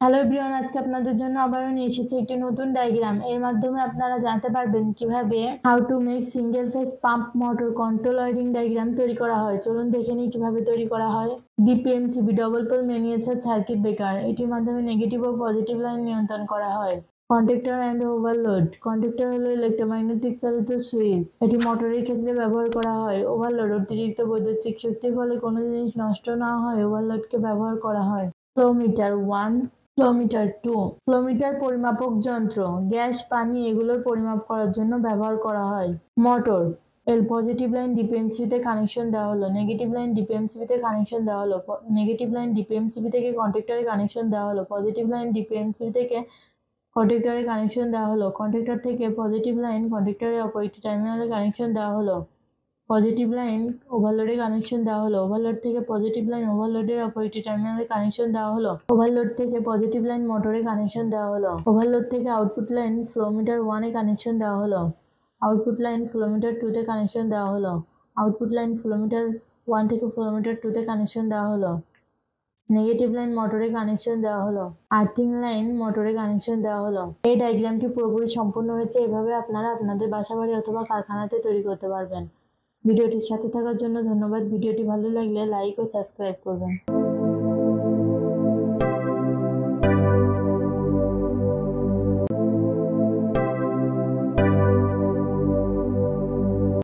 Hello everyone, আজকে আপনাদের জন্য আবারও নিয়ে এসেছি একটি নতুন ডায়াগ্রাম। এর মাধ্যমে আপনারা জানতে পারবেন কিভাবে how to make single phase pump motor control wiring diagram তৈরি করা হয়। চলুন দেখে নিই কিভাবে তৈরি করা হয়। DPMCB double pole miniature circuit breaker, এটির মাধ্যমে নেগেটিভ ও পজিটিভ লাইন নিয়ন্ত্রণ করা হয়। কন্ডাক্টর অ্যান্ড ওভারলোড, কন্ডাক্টর হলো ইলেকট্রোম্যাগনেটিক চালিত সুইচ, এটি মোটরের ক্ষেত্রে ব্যবহার করা হয়। ওভারলোড, অতিরিক্ত বৈদ্যুতিক শক্তির ফলে কোনো জিনিস নষ্ট না হয় ওভারলোডকে ব্যবহার করা হয়। ফ্লো মিটার 1, ফ্লোমিটার 2, ফ্লোমিটার পরিমাপক যন্ত্র, গ্যাস, পানি এগুলোর পরিমাপ করার জন্য ব্যবহার করা হয়। মোটর এল পজিটিভ লাইন ডিপিএমসিবিতে কানেকশন দেওয়া হলো, নেগেটিভ লাইন ডিপিএমসিবিতে কানেকশন দেওয়া হলো, নেগেটিভ লাইন ডিপিএমসিবি থেকে কন্ট্যাক্টরে কানেকশন দেওয়া হলো, পজিটিভ লাইন ডিপিএমসিবি থেকে কন্ট্যাক্টরে কানেকশন দেওয়া হলো, কন্ট্যাক্টর থেকে পজিটিভ লাইন কন্ট্যাক্টরের অপর একটি টার্মিনালে কানেকশন দেওয়া হলো, পজিটিভ লাইন ওভারলোডে কানেকশন দেওয়া হলো, ওভারলোড থেকে পজিটিভ লাইন ওভারলোডের অপর একটি টার্মিনালে কানেকশন দেওয়া হলো, ওভারলোড থেকে পজিটিভ লাইন মোটরে কানেকশন দেওয়া হলো, ওভারলোড থেকে আউটপুট লাইন ফ্লোমিটার 1 এ কানেকশন দেওয়া হলো, আউটপুট লাইন ফ্লোমিটার 2 তে কানেকশন দেওয়া হলো, আউটপুট লাইন ফ্লোমিটার 1 থেকে ফ্লোমিটার 2 তে কানেকশন দেওয়া হলো, নেগেটিভ লাইন মোটরে কানেকশন দেওয়া হলো, আর্থিং লাইন মোটরে কানেকশন দেওয়া হলো। এই ডায়াগ্রামটি পুরোপুরি সম্পূর্ণ হয়েছে। এভাবে আপনারা আপনাদের বাসাবাড়ি অথবা কারখানাতে তৈরি করতে পারবেন। ভিডিওটির সাথে থাকার জন্য ধন্যবাদ। ভিডিওটি ভালো লাগলে লাইক ও সাবস্ক্রাইব করবেন।